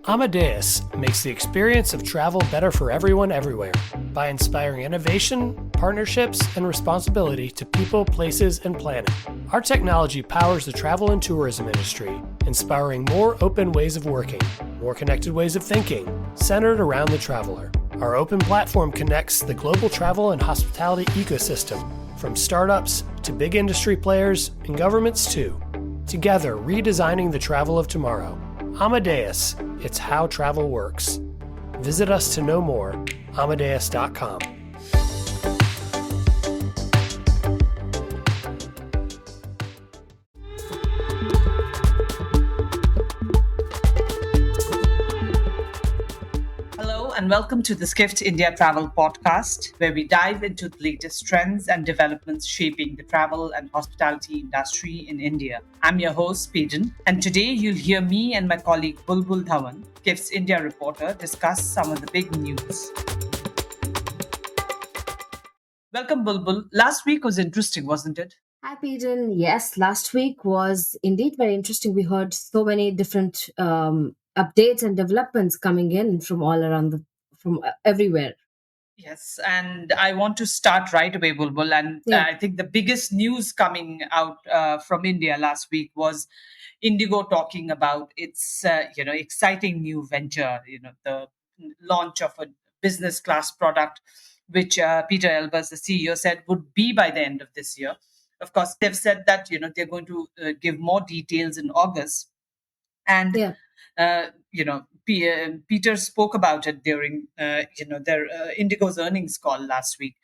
Amadeus makes the experience of travel better for everyone everywhere by inspiring innovation, partnerships, and responsibility to people, places, and planet. Our technology powers the travel and tourism industry, inspiring more open ways of working, more connected ways of thinking, centered around the traveler. Our open platform connects the global travel and hospitality ecosystem, from startups to big industry players and governments too. Together, redesigning the travel of tomorrow. Amadeus, it's how travel works. Visit us to know more, Amadeus.com. Hello and welcome to the Skift India Travel Podcast, where we dive into the latest trends and developments shaping the travel and hospitality industry in India. I'm your host, Peden, and today you'll hear me and my colleague Bulbul Dhawan, Skift's India reporter, discuss some of the big news. Welcome, Bulbul. Last week was interesting, wasn't it? Hi, Peden. Yes, last week was indeed very interesting. We heard so many different updates and developments coming in from all around from everywhere. Yes, and I want to start right away, Bulbul. And Yeah. I think the biggest news coming out from India last week was IndiGo talking about its exciting new venture. The launch of a business class product, which Peter Elbers, the CEO, said would be by the end of this year. Of course, they've said that they're going to give more details in August, and Yeah. Peter spoke about it during their IndiGo's earnings call last week,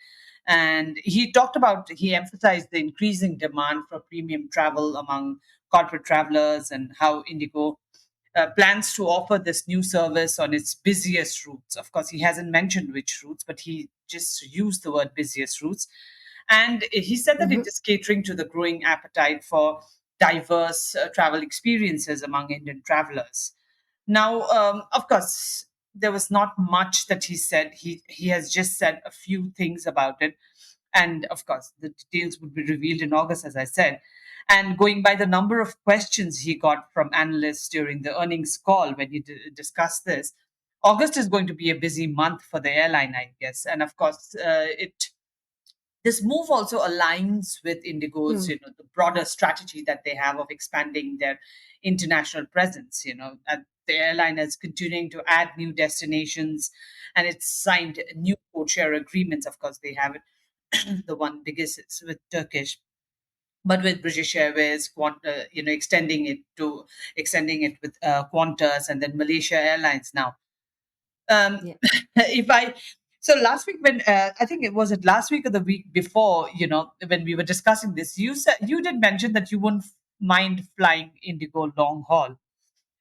and he emphasized the increasing demand for premium travel among corporate travelers and how IndiGo plans to offer this new service on its busiest routes. Of course, he hasn't mentioned which routes, but he just used the word busiest routes. And he said that Mhm. it is catering to the growing appetite for diverse travel experiences among Indian travelers. Now, of course, there was not much that he said. He has just said a few things about it, and of course, the details would be revealed in August, as I said. And going by the number of questions he got from analysts during the earnings call when he discussed this, August is going to be a busy month for the airline, I guess. And of course, it this move also aligns with IndiGo's, Hmm. the broader strategy that they have of expanding their international presence. And the airline is continuing to add new destinations, and it's signed new codeshare agreements. Of course, they have it. The one biggest is with Turkish, but with British Airways, extending it with Qantas, and then Malaysia Airlines now. Um, Yeah. if I so last week when I think it was it last week or the week before, when we were discussing this, you said you did mention that you wouldn't mind flying Indigo long haul.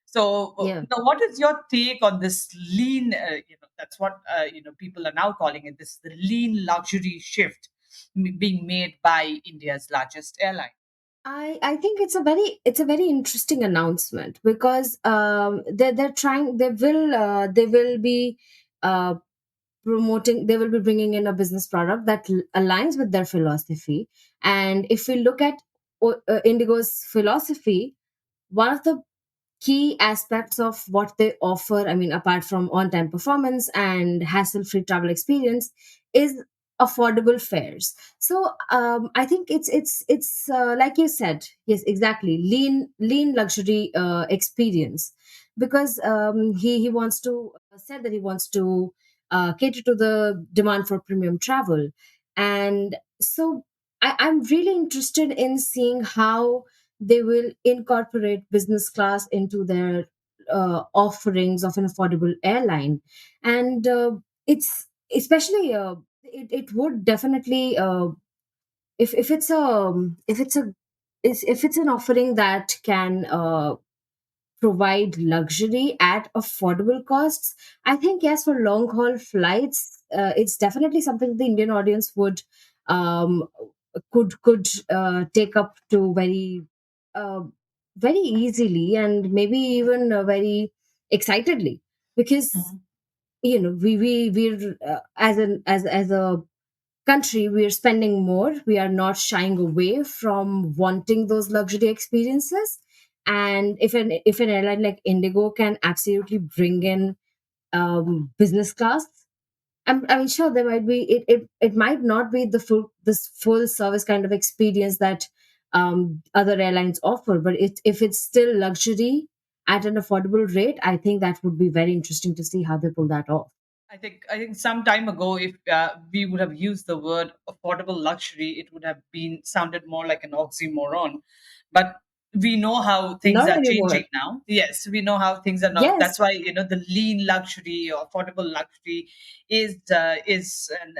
So Yeah. now, what is your take on this lean? That's what people are now calling it. This the lean luxury shift being made by India's largest airline. I think it's a very interesting announcement because they will be uh, promoting, they will be bringing in a business product that aligns with their philosophy. And if we look at Indigo's philosophy, one of the key aspects of what they offer, I mean, apart from on time performance and hassle free travel experience, is affordable fares. So I think it's like you said, yes, exactly, lean luxury experience, because he wants to said that he wants to cater to the demand for premium travel. And so I'm really interested in seeing how they will incorporate business class into their offerings of an affordable airline. And it's especially it would definitely if it's a if it's a if it's an offering that can provide luxury at affordable costs, I think yes, for long haul flights, it's definitely something the Indian audience would um, could take up to uh, very easily, and maybe even very excitedly, because Mhm. we're as a country, we are spending more, we are not shying away from wanting those luxury experiences. And if an airline like Indigo can absolutely bring in business class, I mean, sure, there might be it might not be this full service kind of experience that other airlines offer, but if it's still luxury at an affordable rate, I think that would be very interesting to see how they pull that off. I think some time ago, if we would have used the word affordable luxury, it would have been sounded more like an oxymoron. But we know how things Not are anymore. changing now. Yes, we know how things are now. Yes. That's why the lean luxury or affordable luxury is a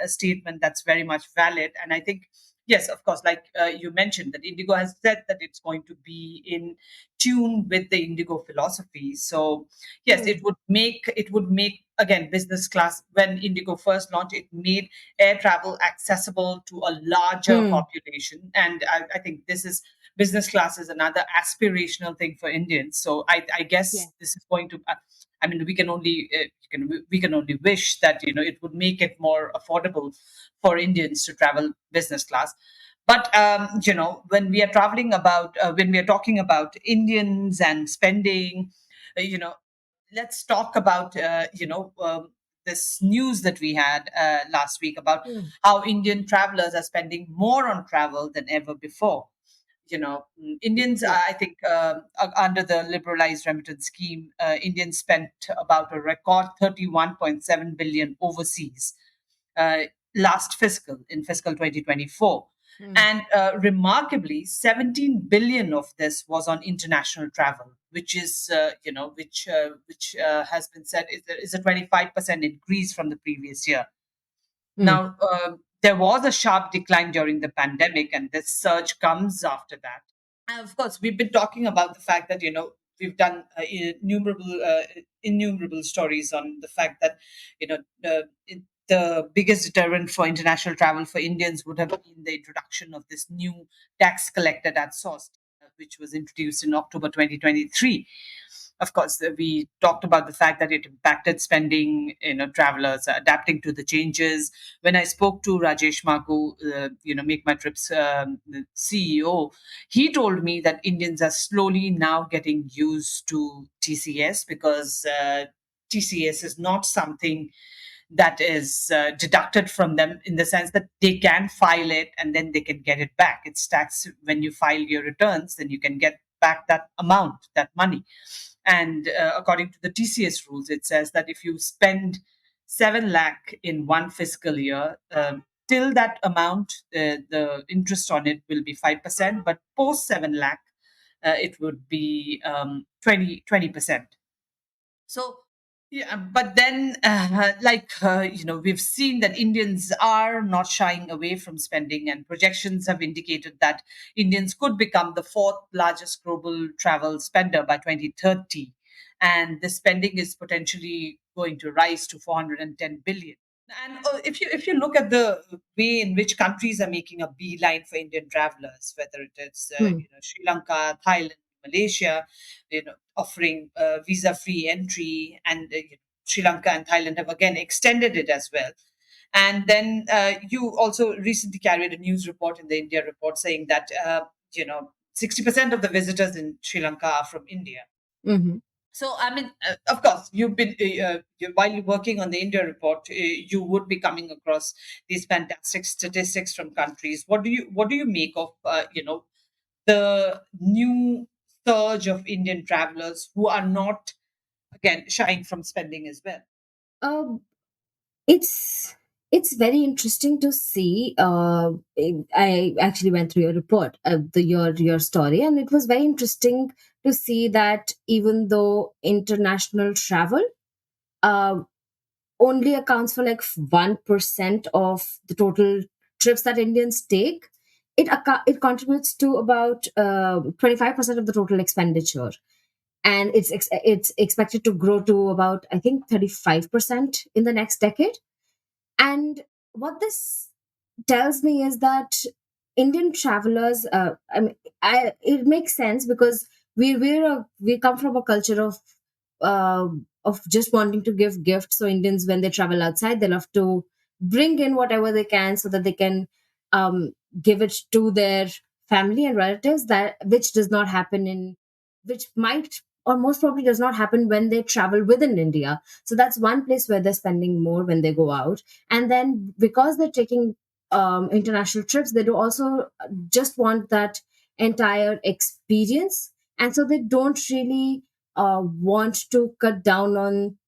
statement that's very much valid. And I think yes, of course, like you mentioned, that Indigo has said that it's going to be in tune with the Indigo philosophy. So yes, Hmm. it would make again business class. When Indigo first launched, it made air travel accessible to a larger Hmm. population, and I think this is business class is another aspirational thing for Indians. So I Yeah. guess this is going to I mean, we can only wish that it would make it more affordable for Indians to travel business class. But when we are when we are talking about Indians and spending, you know let's talk about this news that we had last week about Hmm. how Indian travelers are spending more on travel than ever before. Indians, Yeah. I think, under the liberalized remittance scheme, Indians spent about a record 31.7 billion overseas uh, last fiscal, in fiscal 2024. Hmm. And remarkably, 17 billion of this was on international travel, which is, which has been said is a 25% increase from the previous year. Hmm. Now, there was a sharp decline during the pandemic, and this surge comes after that. And of course, we've been talking about the fact that we've done innumerable stories on the fact that you know the biggest deterrent for international travel for Indians would have been the introduction of this new tax collected at source, which was introduced in October 2023. Of course, we talked about the fact that it impacted spending, travelers adapting to the changes. When I spoke to Rajesh Magu, Make My Trips the CEO, he told me that Indians are slowly now getting used to TCS because TCS is not something that is deducted from them, in the sense that they can file it and then they can get it back. It's tax when you file your returns, then you can get back that amount, that money. And according to the TCS rules, it says that if you spend 7 lakh in one fiscal year, till that amount, the interest on it will be 5%, but post 7 lakh, it would be 20%. So, yeah, but then, we've seen that Indians are not shying away from spending, and projections have indicated that Indians could become the fourth largest global travel spender by 2030. And the spending is potentially going to rise to 410 billion. And if you look at the way in which countries are making a beeline for Indian travelers, whether it is Hmm. Sri Lanka, Thailand, Malaysia, offering visa-free entry, and Sri Lanka and Thailand have again extended it as well. And then you also recently carried a news report in the India report saying that 60% of the visitors in Sri Lanka are from India. Hmm. So, I mean, of course, while you're working on the India report, you would be coming across these fantastic statistics from countries. What do you make of the new surge of Indian travelers who are not, again, shying from spending as well? Um, it's very interesting to see. I actually went through your report, your story, and it was very interesting to see that even though international travel uh, only accounts for like 1% of the total trips that Indians take, it contributes to about 25% of the total expenditure, and it's expected to grow to about, I think, 35% in the next decade. And what this tells me is that Indian travelers, it makes sense because we come from a culture uh, of just wanting to give gifts. So Indians, when they travel outside, they love to bring in whatever they can so that they can um, give it to their family and relatives. That which does not happen in which might or most probably does not happen when they travel within India. So that's one place where they're spending more when they go out. And then because they're taking international trips, they do also just want that entire experience. And so they don't really want to cut down on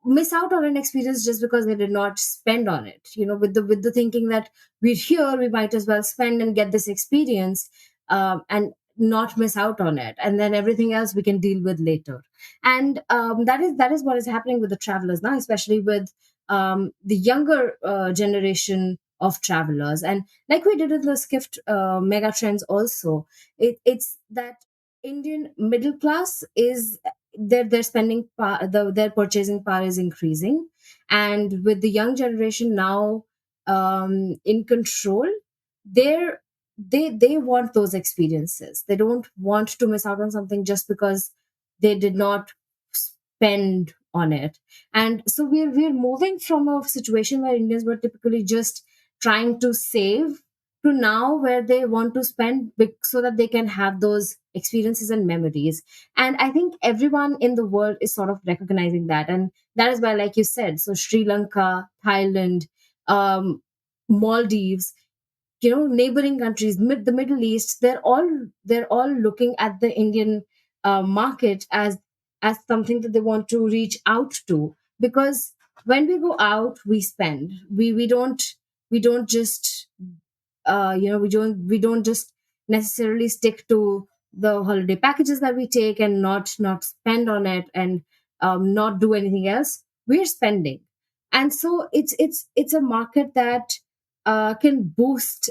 miss out on an experience just because they did not spend on it, with the thinking that we're here, we might as well spend and get this experience, and not miss out on it, and then everything else we can deal with later. And that is what is happening with the travelers now, especially with the younger generation of travelers. And like we did in the Skift mega trends also, it's that Indian middle class is their spending their purchasing power is increasing. And with the young generation now in control, they're they want those experiences. They don't want to miss out on something just because they did not spend on it. And so we're moving from a situation where Indians were typically just trying to save, to now where they want to spend so that they can have those experiences and memories. And I think everyone in the world is sort of recognizing that. And that is why, like you said, so Sri Lanka, Thailand, um, Maldives, neighboring countries, the Middle East, they're all looking at the Indian market as something that they want to reach out to. Because when we go out, we spend. We don't just we don't just necessarily stick to the holiday packages that we take and not spend on it, and not do anything else. We're spending. And so it's a market that can boost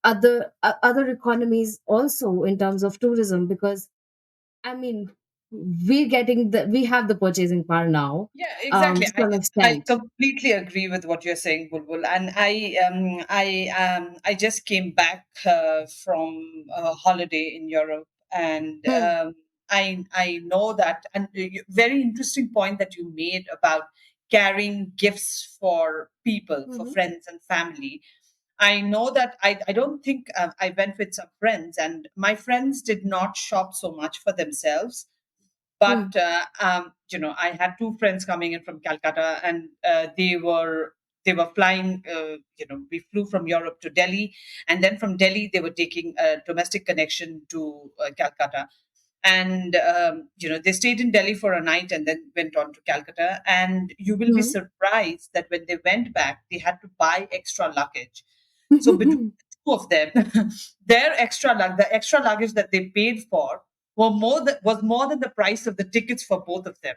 other economies also in terms of tourism. Because I mean, we have the purchasing power now, Yeah, exactly. to some I extent. completely agree with what you're saying, Bulbul. And I just came back from a holiday in Europe, and Hmm. I know that. And very interesting point that you made about carrying gifts for people, for Mhm. friends and family. I know that I don't think I went with some friends, and my friends did not shop so much for themselves. Hmm. But I had two friends coming in from Calcutta, and they were flying. We flew from Europe to Delhi, and then from Delhi they were taking a domestic connection to Calcutta. And they stayed in Delhi for a night and then went on to Calcutta. And you will be Hmm. surprised that when they went back, they had to buy extra luggage. So between the two of them, the extra luggage that they paid for was more than the price of the tickets for both of them.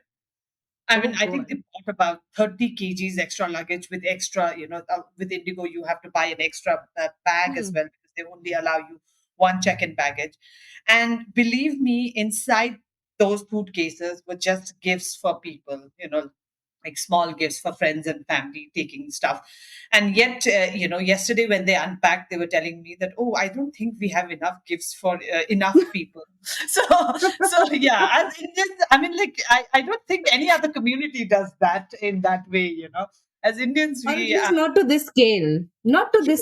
I Oh mean, I think they boy. bought about 30 kgs extra luggage with extra, with Indigo, you have to buy an extra bag as Hmm. well because they only allow you one check-in baggage. And believe me, inside those suitcases were just gifts for people, like small gifts for friends and family taking stuff. And yet, yesterday when they unpacked, they were telling me that, oh, I don't think we have enough gifts for enough people. So, so yeah, as Indians, I mean, like, I don't think any other community does that in that way, As Indians, Or at we, least not to this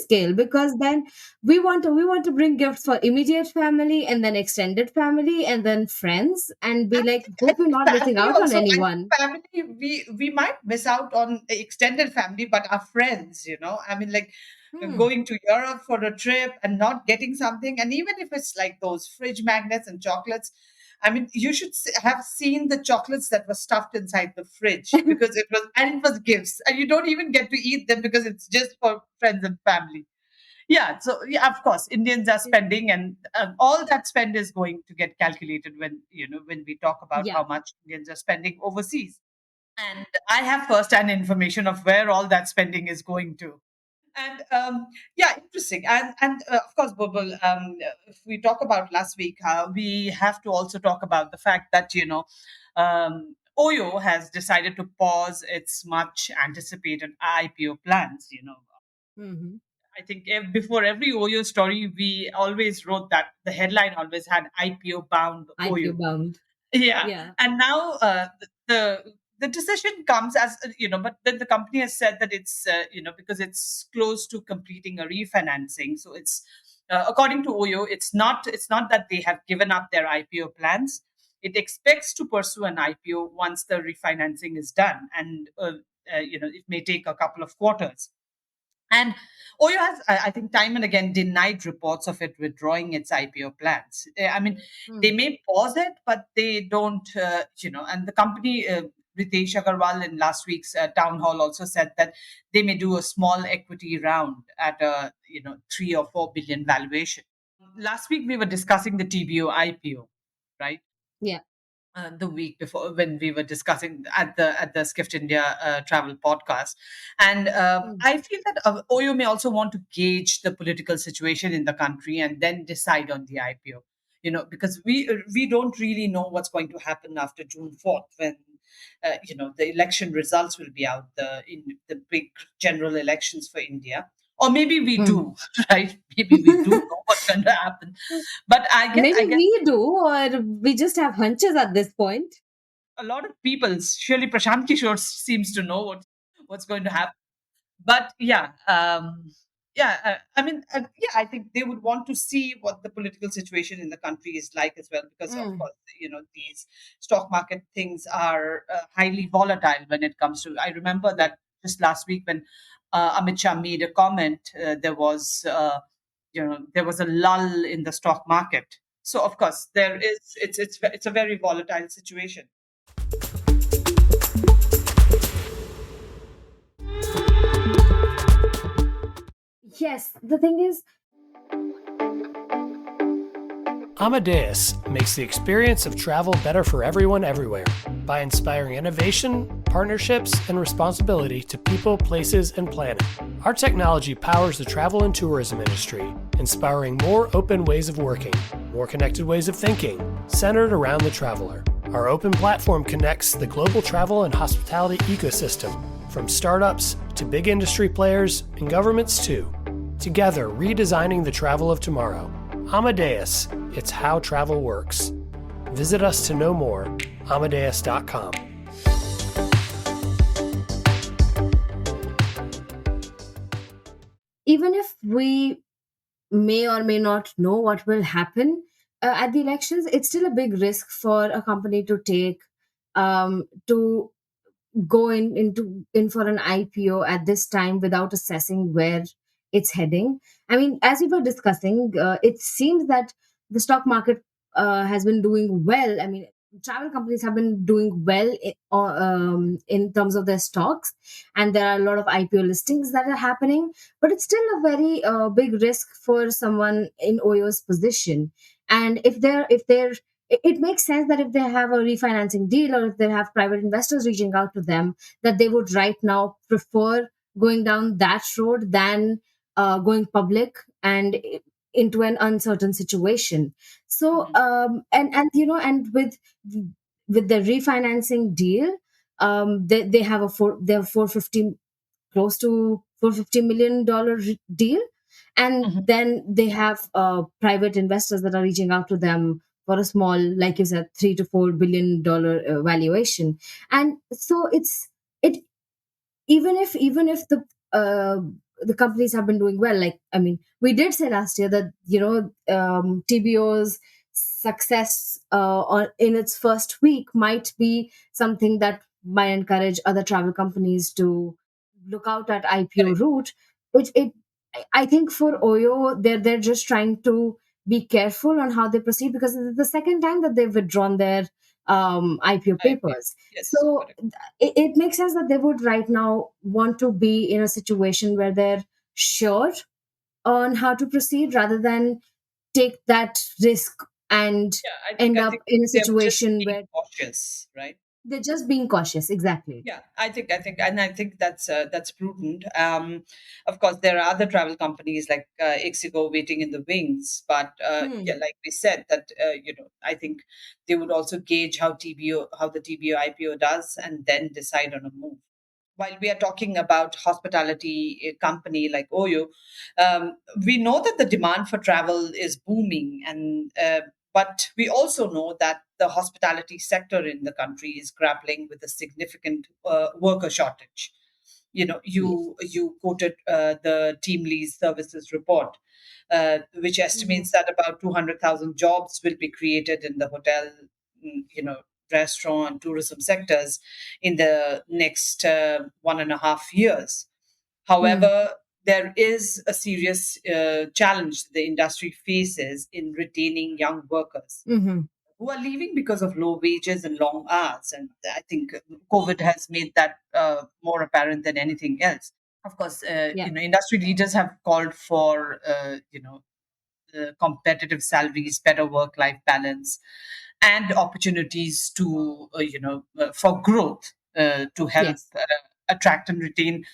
scale, because then we want to bring gifts for immediate family, and then extended family, and then friends, and be like, I hope you're think not missing family out on also. I think anyone. family, we might miss out on extended family, but our friends, I mean, like Hmm. going to Europe for a trip and not getting something, and even if it's like those fridge magnets and chocolates. I mean, you should have seen the chocolates that were stuffed inside the fridge because it was gifts, and you don't even get to eat them because it's just for friends and family. Yeah, so yeah, of course, Indians are spending, and all that spend is going to get calculated when we talk about Yeah. how much Indians are spending overseas. And I have first-hand information of where all that spending is going to. And yeah, interesting. And of course, Bobul, if we talk about last week, we have to also talk about the fact that Oyo has decided to pause its much anticipated IPO plans. Hmm. I think before every Oyo story, we always wrote that the headline always had IPO bound IPO Oyo. bound. Yeah, Yeah. and now the decision comes as but then the company has said that it's because it's close to completing a refinancing. So it's according to Oyo, it's not that they have given up their IPO plans. it expects to pursue an IPO once the refinancing is done, and it may take a couple of quarters. And Oyo has, I think, time and again denied reports of it withdrawing its IPO plans. I mean, they Hmm. may pause it, but they don't, and the company, Ritesh Agarwal, in last week's town hall also said that they may do a small equity round at a, 3 or 4 billion valuation. Last week, we were discussing the TBO IPO, right? Yeah. The week before, when we were discussing at the Skift India Travel Podcast, and Hmm. I feel that Oyo may also want to gauge the political situation in the country and then decide on the IPO. Because we don't really know what's going to happen after June 4th, when the election results will be out, in the big general elections for India. Or maybe we Hmm. do, right? Maybe we do know what's going to happen. But Maybe I guess we do, or we just have hunches at this point. a lot of people, surely Prashant Kishore seems to know what's going to happen. But yeah, I mean, yeah, I think they would want to see what the political situation in the country is like as well, because of Mm. course, these stock market things are highly volatile when it comes to. I remember Yeah. that just last week when Amit Shah made a comment, there was a lull in the stock market. So of course, there is. It's a very volatile situation. Yes, the thing is, Amadeus makes the experience of travel better for everyone everywhere by inspiring innovation, partnerships, and responsibility to people, places, and planet. Our technology powers the travel and tourism industry, inspiring more open ways of working, more connected ways of thinking, centered around the traveler. Our open platform connects the global travel and hospitality ecosystem, from startups to big industry players and governments too. Together, redesigning the travel of tomorrow. Amadeus, it's how travel works. Visit us to know more, amadeus.com. even if we may or may not know what will happen at the elections, it's still a big risk for a company to take, to go in for an IPO at this time without assessing where it's heading. I mean, as we were discussing, it seems that the stock market has been doing well. I mean, travel companies have been doing well in terms of their stocks, and there are a lot of IPO listings that are happening. But it's still a very big risk for someone in Oyo's position. And if they're it makes sense that if they have a refinancing deal, or if they have private investors reaching out to them, that they would right now prefer going down that road than going public and into an uncertain situation. So Mhm. and with the refinancing deal, they have they have 450, close to $450 million deal, and Mhm. then they have private investors that are reaching out to them for a small, like you said, $3 to $4 billion valuation. And so it even if uh, the companies have been doing well, like, I mean, we did say last year that TBO's success in its first week might be something that might encourage other travel companies to look out at IPO Correct. route. Which it I think for Oyo, they're just trying to be careful on how they proceed, because it's the second time that they've withdrawn their IPO IPO. papers. Yes, So correct. it makes sense that they would right now want to be in a situation where they're sure on how to proceed, rather than take that risk and Yeah, end I up think in a they're just situation being where cautious, right? they're just being cautious. Exactly. Yeah, and I think that's prudent. Of course, there are other travel companies like Ixigo waiting in the wings, but yeah, Hmm. like we said, that I think they would also gauge how the TBO IPO does, and then decide on a move. While we are talking about hospitality company like Oyo, we know that the demand for travel is booming, and but we also know that the hospitality sector in the country is grappling with a significant worker shortage. Yes. You quoted the Team Lease Services report, which Mhm. estimates that about 200,000 jobs will be created in the hotel, restaurant, tourism sectors in the next 1.5 years. Mm. However, there is a serious challenge the industry faces in retaining young workers Mm-hmm. who are leaving because of low wages and long hours. And I think COVID has made that more apparent than anything else. Of course, Yeah. industry leaders have called for, competitive salaries, better work-life balance, and opportunities to, for growth to help Yes. attract and retain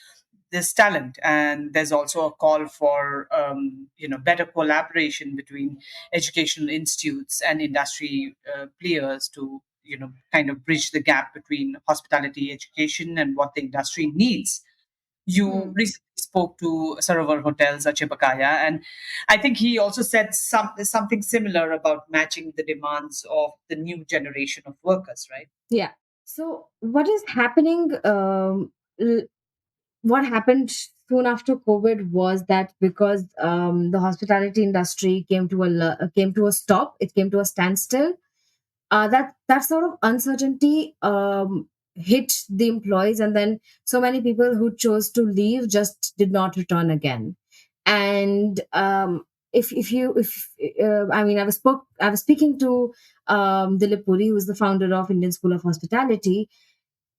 this talent. And there's also a call for, better collaboration between educational institutes and industry players to, kind of bridge the gap between hospitality education and what the industry needs. You Mm. recently spoke to Sarovar Hotels Achepakaya, and I think he also said something similar about matching the demands of the new generation of workers, right? Yeah. So what is happening? What happened soon after COVID was that because the hospitality industry came to a stop, it came to a standstill. That sort of uncertainty hit the employees, and then so many people who chose to leave just did not return again. And if I mean, I was speaking to Dilip Puri, who is the founder of Indian School of Hospitality,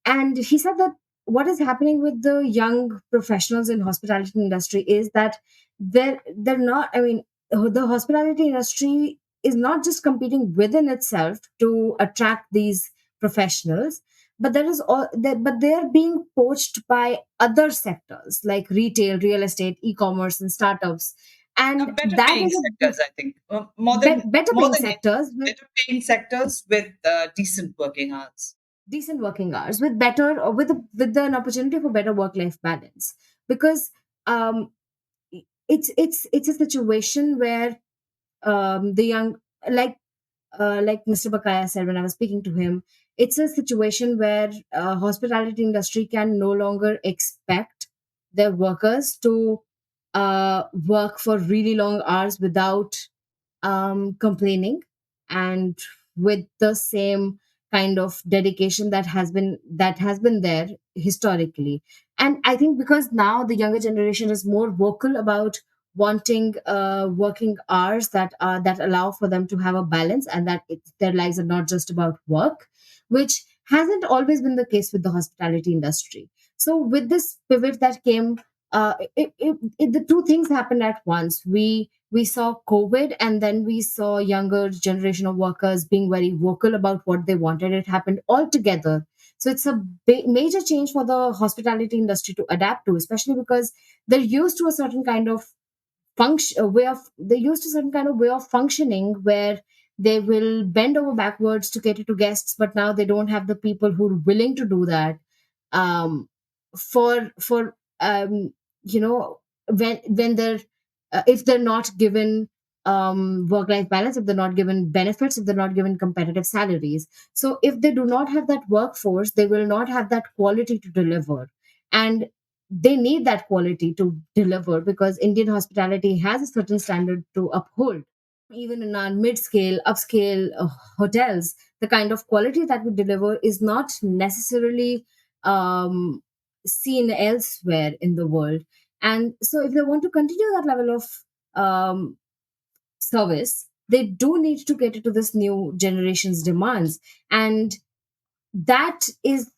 and he said that what is happening with the young professionals in hospitality industry is that they're not, I mean, the hospitality industry is not just competing within itself to attract these professionals, but but they're being poached by other sectors like retail, real estate, e-commerce, and startups. And Better that paying is a sectors, I think, more than better more paying than sectors better paying sectors with decent working hours. decent working hours with better or with an opportunity for better work life balance, because um it's a situation where the young, like like Mr. Bakaya said when I was speaking to him, it's a situation where hospitality industry can no longer expect their workers to work for really long hours without complaining, and with the same kind of dedication that has been there historically. And I think because now the younger generation is more vocal about wanting working hours that allow for them to have a balance, and that their lives are not just about work, which hasn't always been the case with the hospitality industry. So with this pivot that came, the two things happened at once. We saw COVID, and then we saw younger generation of workers being very vocal about what they wanted. It happened all together. So it's a major change for the hospitality industry to adapt to, especially because they're used to a certain kind of they're used to a certain kind of way of functioning where they will bend over backwards to cater to guests, but now they don't have the people who are willing to do that. For you know, when they're if they're not given work life balance, if they're not given benefits, if they're not given competitive salaries, so if they do not have that workforce, they will not have that quality to deliver. And they need that quality to deliver, because Indian hospitality has a certain standard to uphold. Even in our mid-scale, upscale hotels, the kind of quality that we deliver is not necessarily um, seen elsewhere in the world. And so, if they want to continue that level of um, service, they do need to cater to this new generation's demands. And that is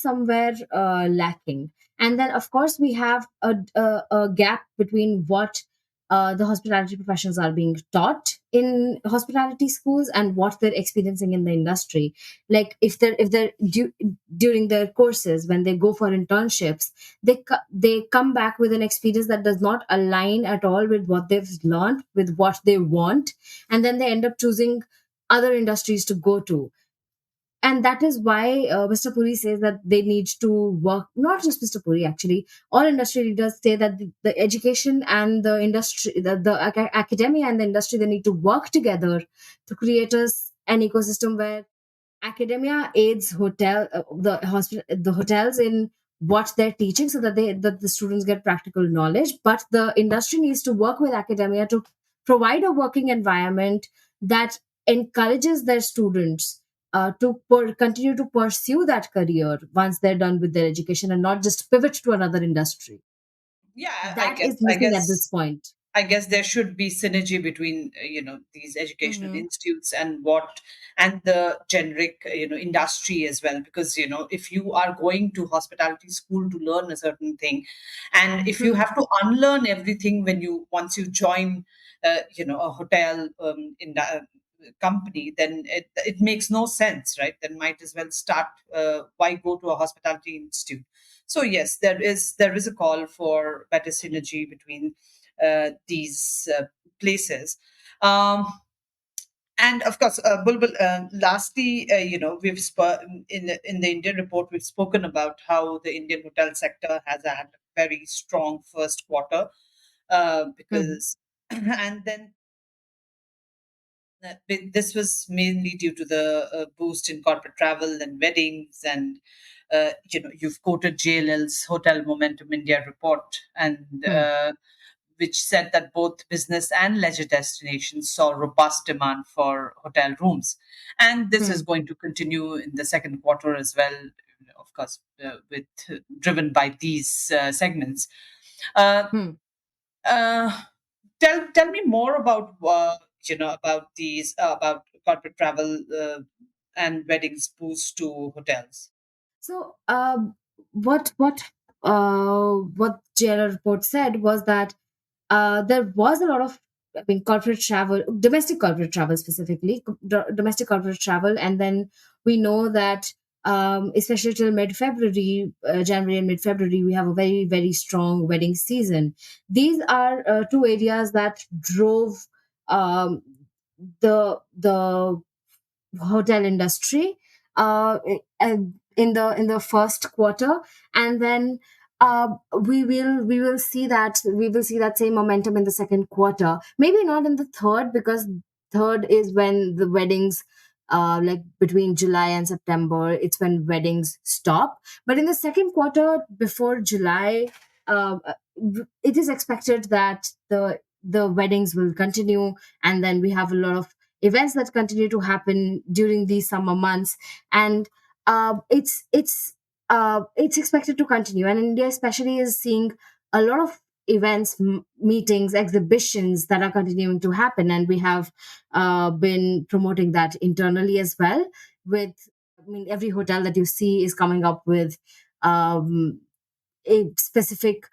somewhere lacking. And then of course we have a gap between what the hospitality professionals are being taught in hospitality schools and what they're experiencing in the industry. Like if they're during their courses, when they go for internships, they come back with an experience that does not align at all with what they've learned, with what they want, and then they end up choosing other industries to go to. And that is why Mr. Puri says that they need to work. Not just Mr. Puri, actually, all industry leaders say that the education and the industry, academia and the industry, they need to work together to create an ecosystem where academia aids the hotels in what they're teaching, so that the students get practical knowledge, but the industry needs to work with academia to provide a working environment that encourages their students to continue to pursue that career once they're done with their education and not just pivot to another industry. Yeah, I That guess is I missing at this guess point. I guess there should be synergy between these educational Mm-hmm. institutes and the generic industry as well, because if you are going to hospitality school to learn a certain thing, and if you have to unlearn everything when you once you join a hotel in the company, then it makes no sense, right? Then might as well start, why go to a hospitality institute? So yes, there is a call for better synergy between these places. Um, and of course, Bulbul, lastly, in the Indian report, we've spoken about how the Indian hotel sector has had a very strong first quarter, Mm-hmm. because, and then this was mainly due to the boost in corporate travel and weddings, and you've quoted JLL's Hotel Momentum India report, and which said that both business and leisure destinations saw robust demand for hotel rooms. And this is going to continue in the second quarter as well, of course, with driven by these segments. Uh, Mm-hmm. uh, tell me more about about these about corporate travel and weddings boost to hotels. So, what JLR report said was that there was a lot of, I mean, corporate travel, domestic corporate travel specifically, domestic corporate travel, and then we know that especially till mid-February, January and mid-February, we have a very very strong wedding season. These are two areas that drove um, the hotel industry in the first quarter, and then we will see that same momentum in the second quarter, maybe not in the third, because third is when the weddings, like between July and September, it's when weddings stop. But in the second quarter before July, it is expected that the weddings will continue, and then we have a lot of events that continue to happen during these summer months, and it's expected to continue. And India especially is seeing a lot of events, meetings, exhibitions that are continuing to happen, and we have been promoting that internally as well. With, I mean, every hotel that you see is coming up with um, a specific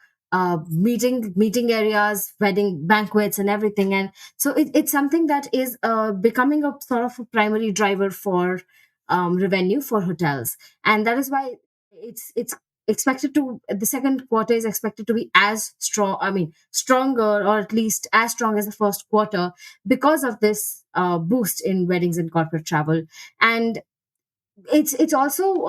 meeting areas, wedding banquets, and everything. And so it's something that is becoming a sort of a primary driver for revenue for hotels, and that is why it's expected to, the second quarter is expected to be as strong, I mean stronger, or at least as strong as the first quarter, because of this boost in weddings and corporate travel. And it's also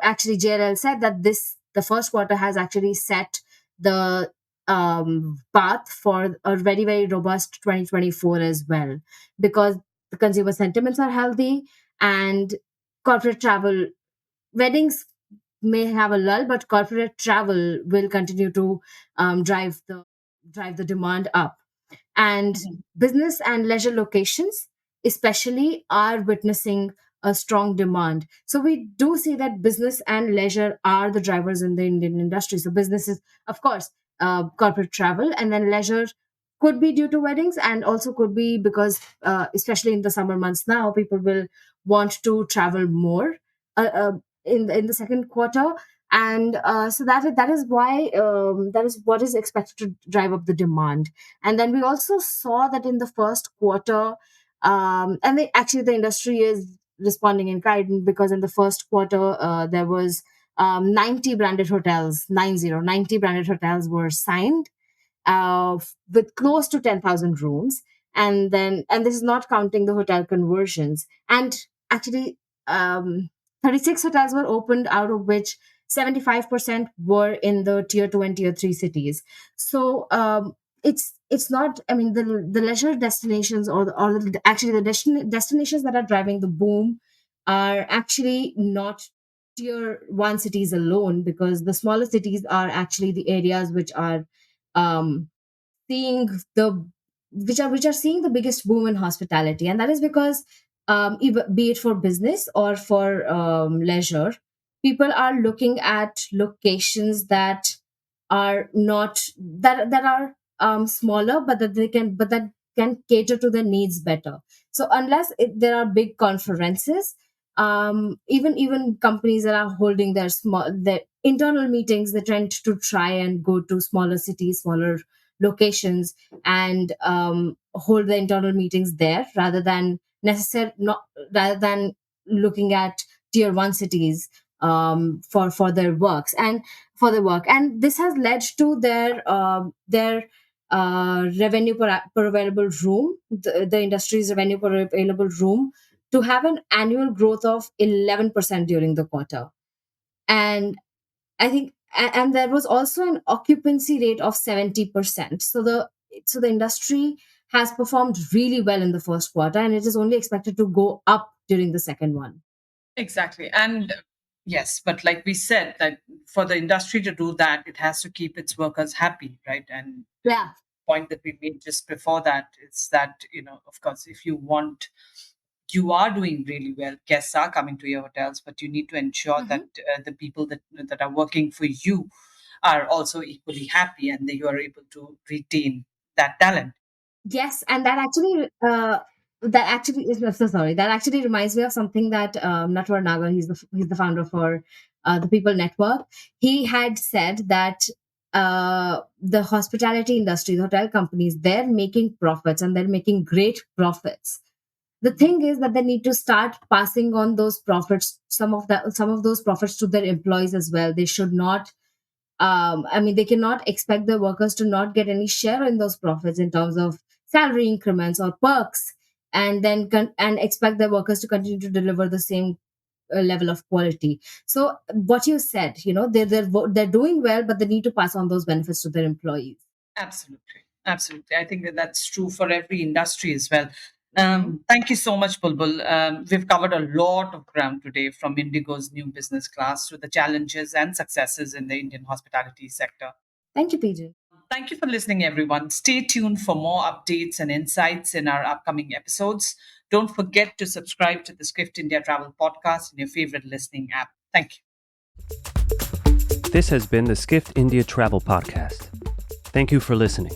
actually JLL said that this the first quarter has actually set the path for a very very robust 2024 as well, because the consumer sentiments are healthy, and corporate travel, weddings may have a lull, but corporate travel will continue to drive the demand up. And Mhm. business and leisure locations especially are witnessing a strong demand. So we do see that business and leisure are the drivers in the Indian industry. So business is, of course, corporate travel, and then leisure could be due to weddings, and also could be because, especially in the summer months now, people will want to travel more in the second quarter. And so that is why, that is what is expected to drive up the demand. And then we also saw that in the first quarter, actually the industry is responding in kind, because in the first quarter there was 90 branded hotels, 90 branded hotels were signed, with close to 10,000 rooms. And this is not counting the hotel conversions. And actually, 36 hotels were opened, out of which 75% were in the tier 2 and tier 3 cities. So it's not, I mean, the leisure destinations, actually the destinations that are driving the boom are actually not tier 1 cities alone, because the smaller cities are actually the areas which are um, seeing the which are seeing the biggest boom in hospitality, and that is because be it for business or for leisure, people are looking at locations that are not that are smaller, but that can cater to their needs better. So unless there are big conferences, even companies that are holding their internal meetings, they tend to try and go to smaller cities, smaller locations, and hold the internal meetings there rather than looking at tier one cities for their works and for the work. And this has led to their revenue per available room, the industry's revenue per available room, to have an annual growth of 11% during the quarter. And I think, and there was also an occupancy rate of 70%. So the industry has performed really well in the first quarter, and it is only expected to go up during the second one. Exactly. And yes, but like we said, that for the industry to do that, it has to keep its workers happy, right? And Yeah. point that we made just before that is that, of course, if you are doing really well, guests are coming to your hotels, but you need to ensure that the people that are working for you are also equally happy, and that you are able to retain that talent. Yes, and that actually reminds me of something that Natwar Nagar, he's the founder for the People Network. He had said that the hospitality industry, the hotel companies, they're making profits, and they're making great profits. The thing is that they need to start passing on those profits, some of those profits, to their employees as well. They should not, they cannot expect the workers to not get any share in those profits in terms of salary increments or perks, and then and expect the workers to continue to deliver the same level of quality. So what you said, they're doing well, but they need to pass on those benefits to their employees. Absolutely. Absolutely. I think that that's true for every industry as well. Thank you so much, Bulbul. We've covered a lot of ground today, from IndiGo's new business class to the challenges and successes in the Indian hospitality sector. Thank you, PJ. Thank you for listening, everyone. Stay tuned for more updates and insights in our upcoming episodes. Don't forget to subscribe to the Skift India Travel Podcast in your favorite listening app. Thank you. This has been the Skift India Travel Podcast. Thank you for listening.